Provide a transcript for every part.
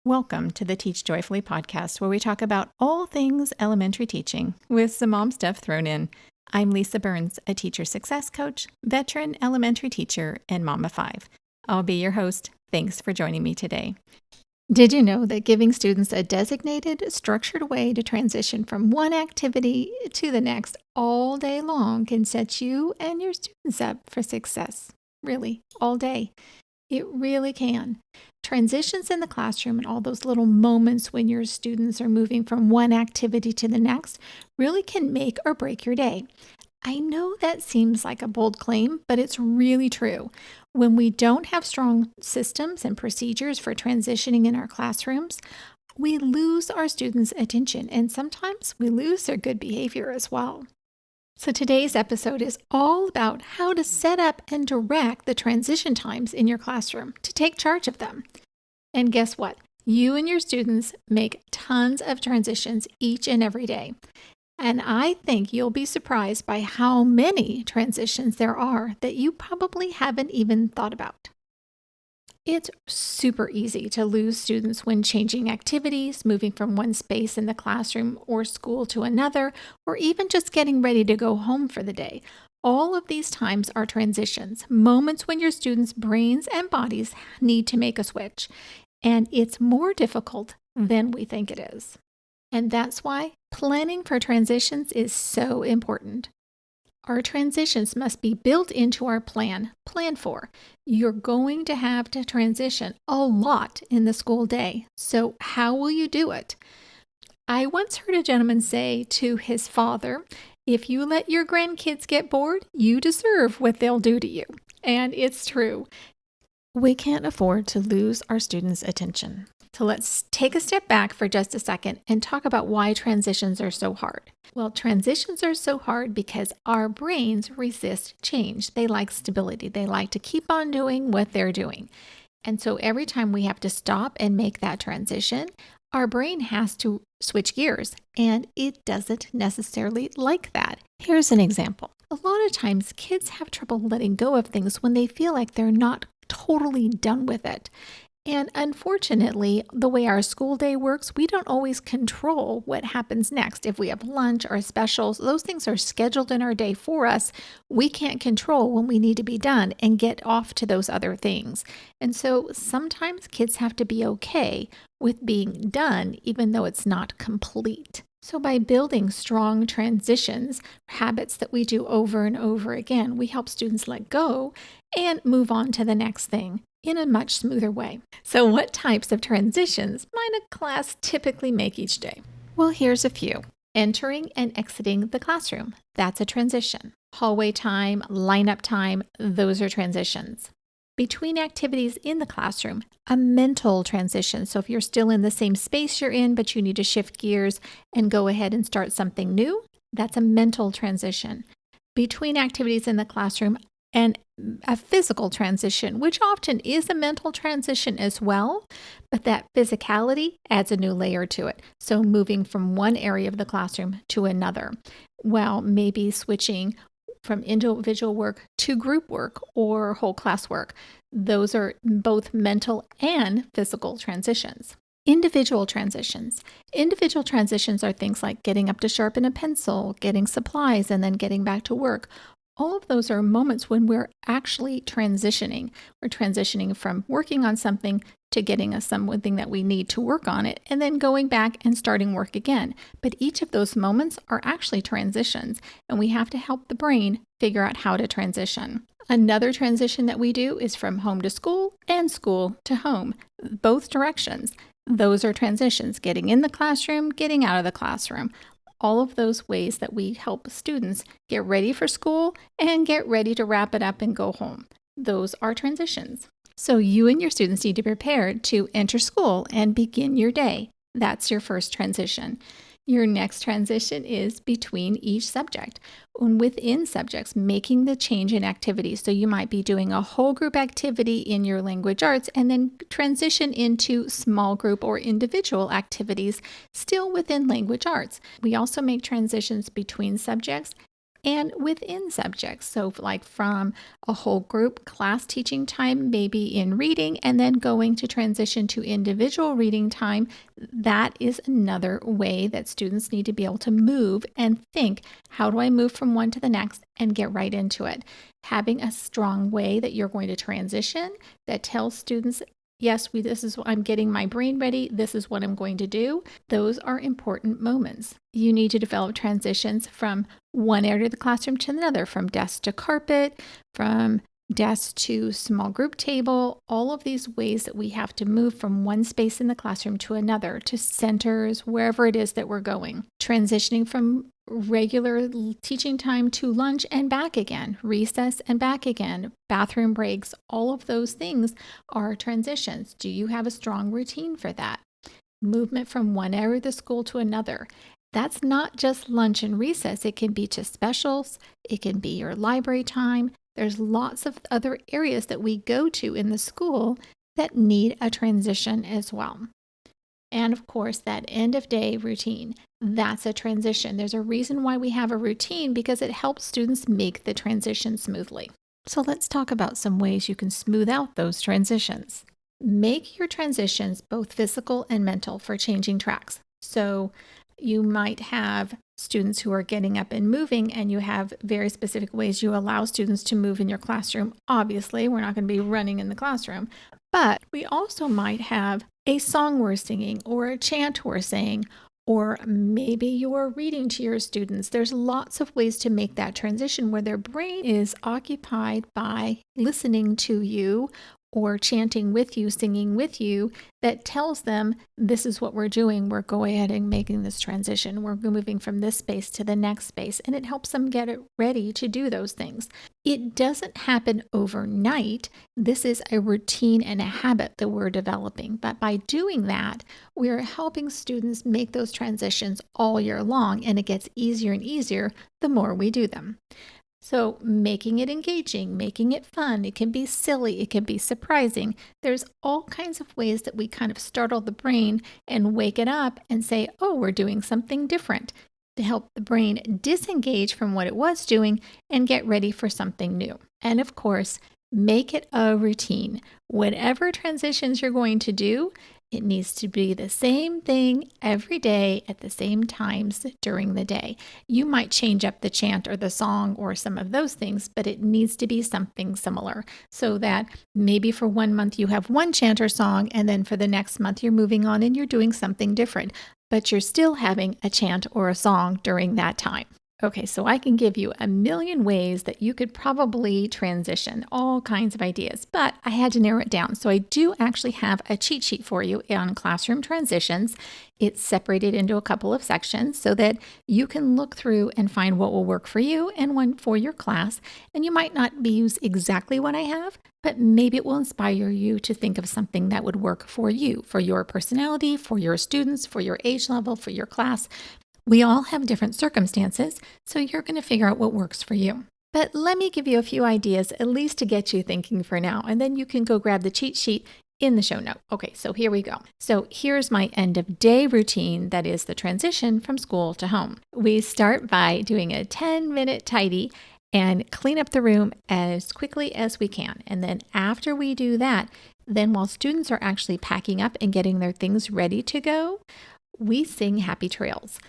Welcome to the Teach Joyfully podcast, where we talk about all things elementary teaching with some mom stuff thrown in. I'm Lisa Burns, a teacher success coach, veteran elementary teacher, and mom of 5. I'll be your host. Thanks for joining me today. Did you know that giving students a designated, structured way to transition from one activity to the next all day long can set you and your students up for success? Really, all day. It really can. Transitions in the classroom and all those little moments when your students are moving from one activity to the next really can make or break your day. I know that seems like a bold claim, but it's really true. When we don't have strong systems and procedures for transitioning in our classrooms, we lose our students' attention, and sometimes we lose their good behavior as well. So today's episode is all about how to set up and direct the transition times in your classroom to take charge of them. And guess what? You and your students make tons of transitions each and every day. And I think you'll be surprised by how many transitions there are that you probably haven't even thought about. It's super easy to lose students when changing activities, moving from one space in the classroom or school to another, or even just getting ready to go home for the day. All of these times are transitions, moments when your students' brains and bodies need to make a switch. And it's more difficult than we think it is. And that's why planning for transitions is so important. Our transitions must be built into our plan for. You're going to have to transition a lot in the school day. So how will you do it? I once heard a gentleman say to his father, "If you let your grandkids get bored, you deserve what they'll do to you." And it's true. We can't afford to lose our students' attention. So let's take a step back for just a second and talk about why transitions are so hard. Well, transitions are so hard because our brains resist change. They like stability. They like to keep on doing what they're doing. And so every time we have to stop and make that transition, our brain has to switch gears, and it doesn't necessarily like that. Here's an example. A lot of times kids have trouble letting go of things when they feel like they're not totally done with it. And unfortunately, the way our school day works, we don't always control what happens next. If we have lunch or specials, those things are scheduled in our day for us. We can't control when we need to be done and get off to those other things. And so sometimes kids have to be okay with being done, even though it's not complete. So by building strong transitions, habits that we do over and over again, we help students let go and move on to the next thing in a much smoother way. So what types of transitions might a class typically make each day? Well, here's a few. Entering and exiting the classroom. That's a transition. Hallway time, lineup time, those are transitions. Between activities in the classroom, a mental transition. So if you're still in the same space you're in, but you need to shift gears and go ahead and start something new, that's a mental transition. Between activities in the classroom, and a physical transition, which often is a mental transition as well, but that physicality adds a new layer to it. So moving from one area of the classroom to another, well, maybe switching from individual work to group work or whole class work. Those are both mental and physical transitions. Individual transitions. Individual transitions are things like getting up to sharpen a pencil, getting supplies, and then getting back to work. All of those are moments when we're actually transitioning. We're transitioning from working on something to getting us something that we need to work on it, and then going back and starting work again. But each of those moments are actually transitions, and we have to help the brain figure out how to transition. Another transition that we do is from home to school and school to home, both directions. Those are transitions, getting in the classroom, getting out of the classroom. All of those ways that we help students get ready for school and get ready to wrap it up and go home. Those are transitions. So you and your students need to be prepared to enter school and begin your day. That's your first transition. Your next transition is between each subject and within subjects, making the change in activity. So you might be doing a whole group activity in your language arts and then transition into small group or individual activities still within language arts. We also make transitions between subjects and within subjects. So like from a whole group class teaching time, maybe in reading, and then going to transition to individual reading time. That is another way that students need to be able to move and think, how do I move from one to the next and get right into it? Having a strong way that you're going to transition that tells students, yes, this is what I'm getting my brain ready. This is what I'm going to do. Those are important moments. You need to develop transitions from one area of the classroom to another, from desk to carpet, from desk to small group table, all of these ways that we have to move from one space in the classroom to another, to centers, wherever it is that we're going. Transitioning from regular teaching time to lunch and back again, recess and back again, bathroom breaks, all of those things are transitions. Do you have a strong routine for that? Movement from one area of the school to another. That's not just lunch and recess. It can be to specials. It can be your library time. There's lots of other areas that we go to in the school that need a transition as well. And of course, that end of day routine, that's a transition. There's a reason why we have a routine, because it helps students make the transition smoothly. So let's talk about some ways you can smooth out those transitions. Make your transitions both physical and mental for changing tracks. So you might have students who are getting up and moving, and you have very specific ways you allow students to move in your classroom. Obviously, we're not going to be running in the classroom, but we also might have a song we're singing or a chant we're saying, or maybe you're reading to your students. There's lots of ways to make that transition where their brain is occupied by listening to you or chanting with you, singing with you, that tells them this is what we're doing. We're going ahead and making this transition. We're moving from this space to the next space, and it helps them get it ready to do those things. It doesn't happen overnight. This is a routine and a habit that we're developing. But by doing that, we're helping students make those transitions all year long, and it gets easier and easier the more we do them. So making it engaging, making it fun, it can be silly, it can be surprising. There's all kinds of ways that we kind of startle the brain and wake it up and say, oh, we're doing something different, to help the brain disengage from what it was doing and get ready for something new. And of course, make it a routine. Whatever transitions you're going to do, it needs to be the same thing every day at the same times during the day. You might change up the chant or the song or some of those things, but it needs to be something similar, so that maybe for 1 month you have one chant or song, and then for the next month you're moving on and you're doing something different, but you're still having a chant or a song during that time. Okay, so I can give you a million ways that you could probably transition, all kinds of ideas, but I had to narrow it down. So I do actually have a cheat sheet for you on classroom transitions. It's separated into a couple of sections so that you can look through and find what will work for you and one for your class. And you might not use exactly what I have, but maybe it will inspire you to think of something that would work for you, for your personality, for your students, for your age level, for your class. We all have different circumstances, so you're going to figure out what works for you. But let me give you a few ideas, at least to get you thinking for now, and then you can go grab the cheat sheet in the show note. Okay, so here we go. So here's my end of day routine, that is the transition from school to home. We start by doing a 10-minute tidy and clean up the room as quickly as we can. And then after we do that, then while students are actually packing up and getting their things ready to go, we sing Happy Trails.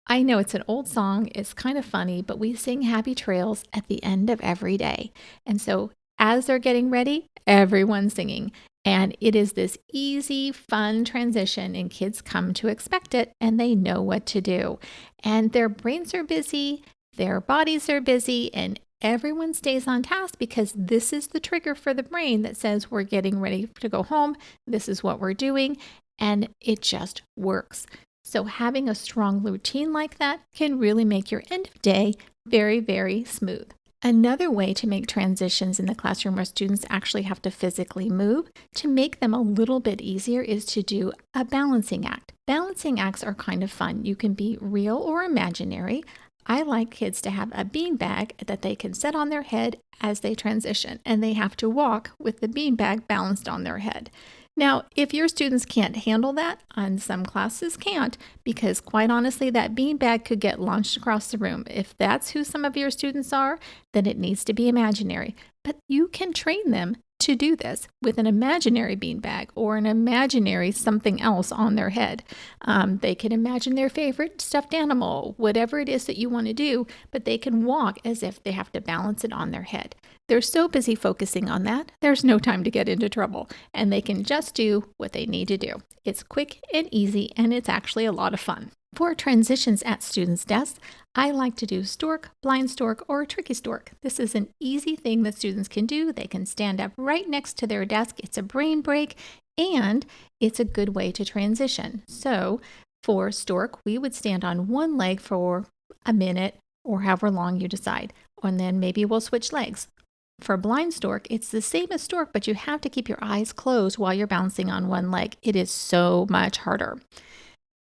I know it's an old song, it's kind of funny, but we sing Happy Trails at the end of every day. And so as they're getting ready, everyone's singing. And it is this easy, fun transition, and kids come to expect it, and they know what to do. And their brains are busy, their bodies are busy, and everyone stays on task, because this is the trigger for the brain that says we're getting ready to go home. This is what we're doing. And it just works. So having a strong routine like that can really make your end of day very, very smooth. Another way to make transitions in the classroom where students actually have to physically move, to make them a little bit easier, is to do a balancing act. Balancing acts are kind of fun. You can be real or imaginary. I like kids to have a beanbag that they can set on their head as they transition, and they have to walk with the beanbag balanced on their head. Now, if your students can't handle that, and some classes can't, because quite honestly, that beanbag could get launched across the room. If that's who some of your students are, then it needs to be imaginary. But you can train them to do this with an imaginary beanbag or an imaginary something else on their head. They can imagine their favorite stuffed animal, whatever it is that you want to do, but they can walk as if they have to balance it on their head. They're so busy focusing on that, there's no time to get into trouble, and they can just do what they need to do. It's quick and easy, and it's actually a lot of fun. For transitions at students' desks, I like to do stork, blind stork, or tricky stork. This is an easy thing that students can do. They can stand up right next to their desk. It's a brain break, and it's a good way to transition. So for stork, we would stand on one leg for a minute or however long you decide, and then maybe we'll switch legs. For blind stork, it's the same as stork, but you have to keep your eyes closed while you're bouncing on one leg. It is so much harder.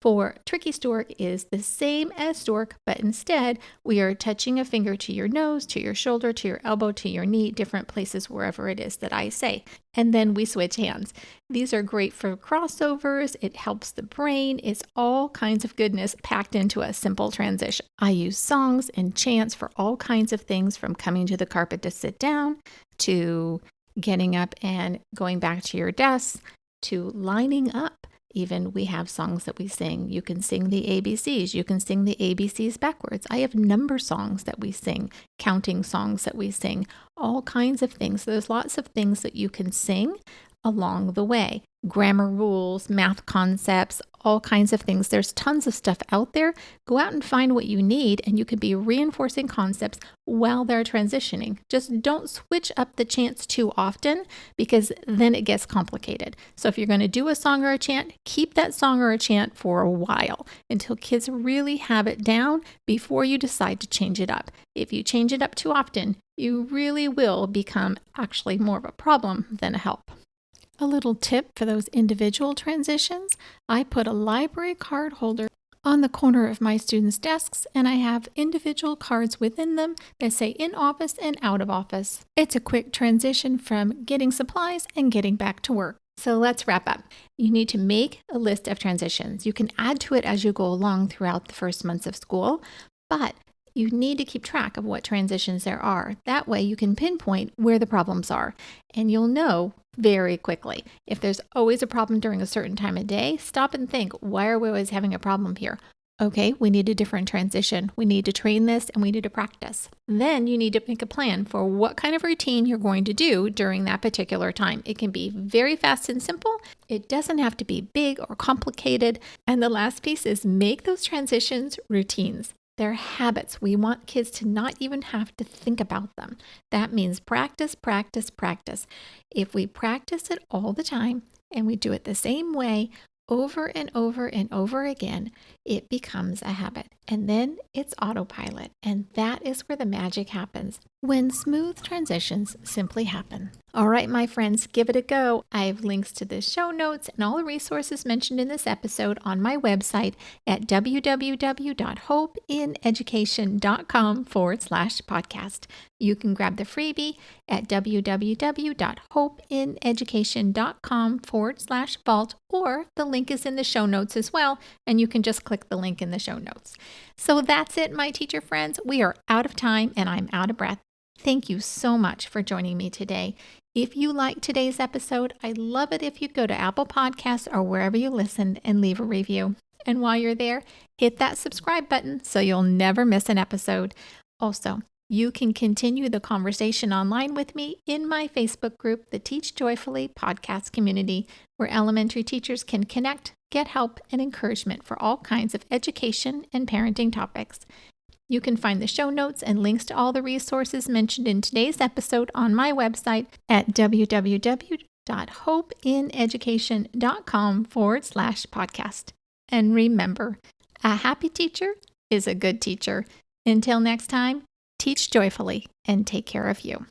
For tricky stork is the same as stork, but instead we are touching a finger to your nose, to your shoulder, to your elbow, to your knee, different places wherever it is that I say. And then we switch hands. These are great for crossovers. It helps the brain. It's all kinds of goodness packed into a simple transition. I use songs and chants for all kinds of things, from coming to the carpet to sit down, to getting up and going back to your desk, to lining up. Even we have songs that we sing. You can sing the ABCs. You can sing the ABCs backwards. I have number songs that we sing, counting songs that we sing, all kinds of things. There's lots of things that you can sing along the way. Grammar rules, math concepts, all kinds of things. There's tons of stuff out there. Go out and find what you need, and you can be reinforcing concepts while they're transitioning. Just don't switch up the chants too often, because then it gets complicated. So if you're going to do a song or a chant, keep that song or a chant for a while until kids really have it down before you decide to change it up. If you change it up too often, you really will become actually more of a problem than a help. A little tip for those individual transitions, I put a library card holder on the corner of my students' desks, and I have individual cards within them that say in office and out of office. It's a quick transition from getting supplies and getting back to work. So let's wrap up. You need to make a list of transitions. You can add to it as you go along throughout the first months of school, but you need to keep track of what transitions there are. That way you can pinpoint where the problems are, and you'll know very quickly. If there's always a problem during a certain time of day, stop and think, why are we always having a problem here? Okay, we need a different transition. We need to train this, and we need to practice. Then you need to make a plan for what kind of routine you're going to do during that particular time. It can be very fast and simple. It doesn't have to be big or complicated. And the last piece is make those transitions routines. They're habits. We want kids to not even have to think about them. That means practice, practice, practice. If we practice it all the time and we do it the same way over and over and over again, it becomes a habit. And then it's autopilot. And that is where the magic happens, when smooth transitions simply happen. All right, my friends, give it a go. I have links to the show notes and all the resources mentioned in this episode on my website at www.hopeineducation.com/podcast. You can grab the freebie at www.hopeineducation.com/vault, or the link is in the show notes as well, and you can just click the link in the show notes. So that's it, my teacher friends. We are out of time and I'm out of breath. Thank you so much for joining me today. If you liked today's episode, I'd love it if you'd go to Apple Podcasts or wherever you listened and leave a review. And while you're there, hit that subscribe button so you'll never miss an episode. Also, you can continue the conversation online with me in my Facebook group, the Teach Joyfully podcast community, where elementary teachers can connect, get help, and encouragement for all kinds of education and parenting topics. You can find the show notes and links to all the resources mentioned in today's episode on my website at www.hopeineducation.com/podcast. And remember, a happy teacher is a good teacher. Until next time, teach joyfully and take care of you.